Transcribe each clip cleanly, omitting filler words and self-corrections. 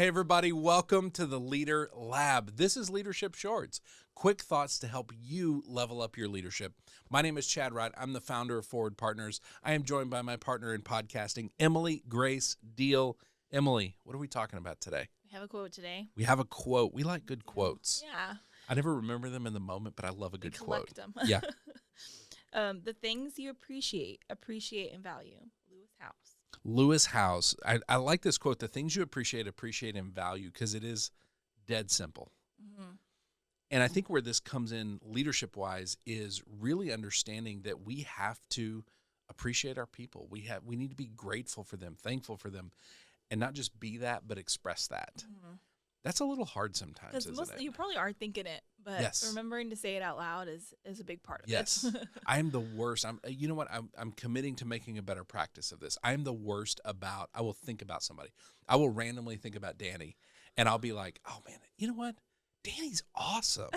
Hey, everybody, welcome to the Leader Lab. This is Leadership Shorts, quick thoughts to help you level up your leadership. My name is Chad Wright. I'm the founder of Forward Partners. I am joined by my partner in podcasting, Emily Grace Deal. Emily, what are we talking about today? We have a quote today. We have a quote. We like good quotes. Yeah. I never remember them in the moment, but I love a good quote. Collect them. Yeah. The things you appreciate and value. Lewis Howes. I like this quote. The things you appreciate, and value, because it is dead simple. Mm-hmm. And I think where this comes in leadership-wise is really understanding that we have to appreciate our people. We need to be grateful for them, thankful for them, and not just be that, but express that. Mm-hmm. That's a little hard sometimes, isn't it? You probably are thinking it, but yes. Remembering to say it out loud is a big part of yes. it. Yes. I am the worst. You know what? I'm committing to making a better practice of this. I am the worst about, I will think about somebody. I will randomly think about Danny, and I'll be like, oh, man, you know what? Danny's awesome.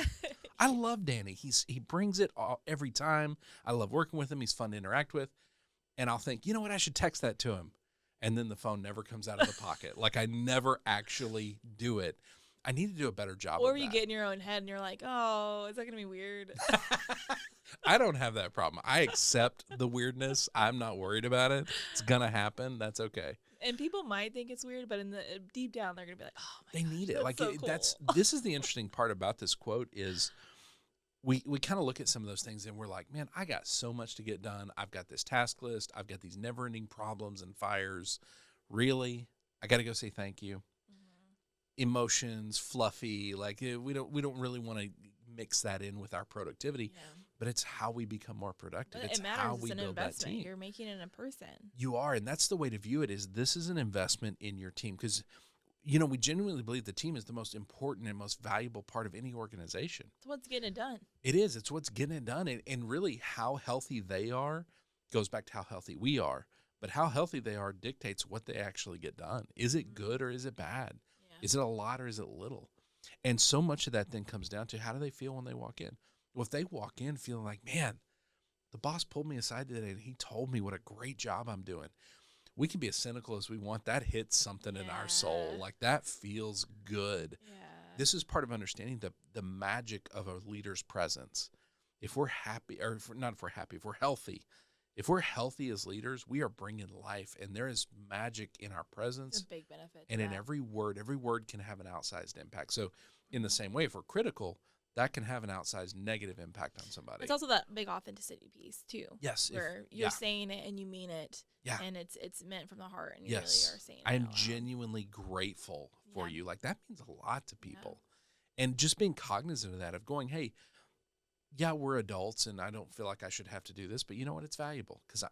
I love Danny. He brings it all, every time. I love working with him. He's fun to interact with. And I'll think, you know what? I should text that to him. And then the phone never comes out of the pocket. Like, I never actually do it. I need to do a better job of that. Or you get in your own head and you're like, oh, is that going to be weird? I don't have that problem. I accept the weirdness. I'm not worried about it. It's going to happen. That's okay. And people might think it's weird, but in the deep down, they're going to be like, oh, my gosh, need it. that's Like, so cool. This is the interesting part about this quote is we kind of look at some of those things and we're like, man, I got so much to get done. I've got this task list. I've got these never-ending problems and fires. Really? I got to go say thank you. Mm-hmm. Emotions, fluffy, like we don't really want to mix that in with our productivity, but it's how we become more productive. But it's it matters. how it's we an build investment. that team. You're making it in a person. You are, and that's the way to view it is this is an investment in your team because we genuinely believe the team is the most important and most valuable part of any organization. It's what's getting it done. It is. It's what's getting it done. And really how healthy they are goes back to how healthy we are. But how healthy they are dictates what they actually get done. Is it good or is it bad? Yeah. Is it a lot or is it little? And so much of that then comes down to how do they feel when they walk in? Well, if they walk in feeling like, man, the boss pulled me aside today and he told me what a great job I'm doing. We can be as cynical as we want. That hits something in our soul. Like that feels good. Yeah. This is part of understanding the magic of a leader's presence. If we're happy, or if we're healthy. If we're healthy as leaders, we are bringing life, and there is magic in our presence. It's a big benefit. And in every word can have an outsized impact. So in the same way, if we're critical, that can have an outsized negative impact on somebody. It's also that big authenticity piece too. Yes. Where you're saying it and you mean it. Yeah. And it's meant from the heart and you really are saying it. I am genuinely grateful for you. Like that means a lot to people. Yeah. And just being cognizant of that, of going, hey, yeah, we're adults and I don't feel like I should have to do this, but you know what? It's valuable because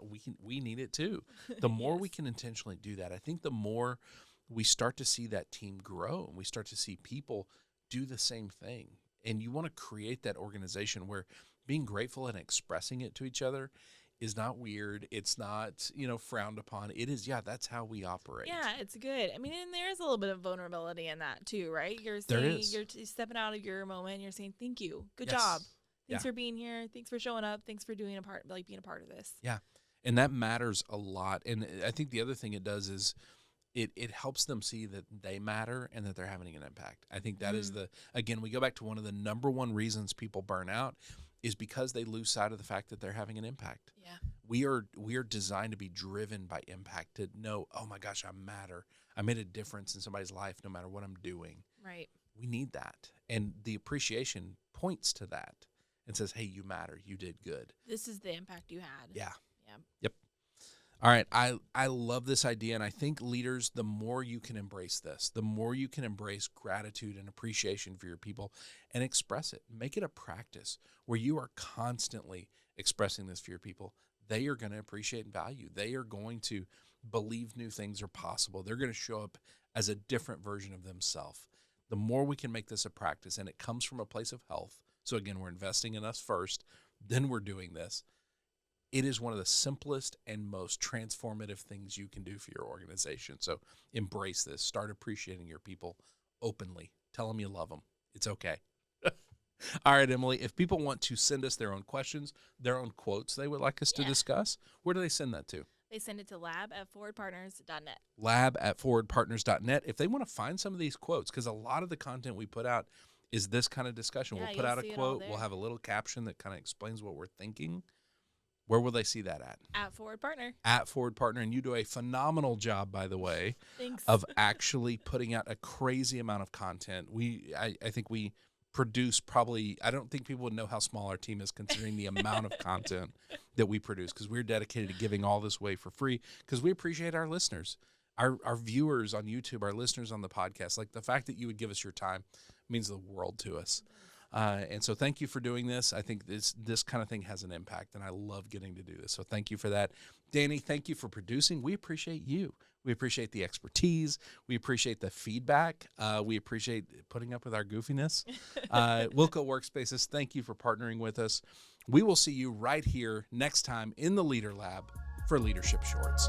we need it too. The more we can intentionally do that, I think the more we start to see that team grow and we start to see people do the same thing. And you want to create that organization where being grateful and expressing it to each other is not weird. It's not, frowned upon. It is, that's how we operate. Yeah, it's good. I mean, and there is a little bit of vulnerability in that too, right? You're saying, you're stepping out of your moment. You're saying, thank you. Good job. Thanks for being here. Thanks for showing up. Thanks for being a part of this. Yeah. And that matters a lot. And I think the other thing it does is it helps them see that they matter and that they're having an impact. I think that is again, we go back to one of the number one reasons people burn out is because they lose sight of the fact that they're having an impact. Yeah. We are designed to be driven by impact, to know, oh my gosh, I matter. I made a difference in somebody's life no matter what I'm doing. Right. We need that. And the appreciation points to that and says, hey, you matter. You did good. This is the impact you had. Yeah. Yep. All right. I love this idea. And I think leaders, the more you can embrace this, the more you can embrace gratitude and appreciation for your people and express it. Make it a practice where you are constantly expressing this for your people. They are going to appreciate and value. They are going to believe new things are possible. They're going to show up as a different version of themselves. The more we can make this a practice, and it comes from a place of health. So again, we're investing in us first, then we're doing this. It is one of the simplest and most transformative things you can do for your organization. So embrace this. Start appreciating your people openly. Tell them you love them. It's okay. All right, Emily, if people want to send us their own questions, their own quotes they would like us to discuss, where do they send that to? They send it to lab@forwardpartners.net. Lab@forwardpartners.net. If they want to find some of these quotes, because a lot of the content we put out is this kind of discussion. Yeah, we'll put out a quote. We'll have a little caption that kind of explains what we're thinking. Where will they see that at? At Forward Partner. At Forward Partner. And you do a phenomenal job, by the way, Thanks. of actually putting out a crazy amount of content. I think we produce probably, I don't think people would know how small our team is considering the amount of content that we produce, because we're dedicated to giving all this away for free because we appreciate our listeners, our viewers on YouTube, our listeners on the podcast. Like, the fact that you would give us your time means the world to us. And so thank you for doing this. I think this kind of thing has an impact, and I love getting to do this. So thank you for that. Danny, thank you for producing. We appreciate you. We appreciate the expertise. We appreciate the feedback. We appreciate putting up with our goofiness. Wilco Workspaces, thank you for partnering with us. We will see you right here next time in the Leader Lab for Leadership Shorts.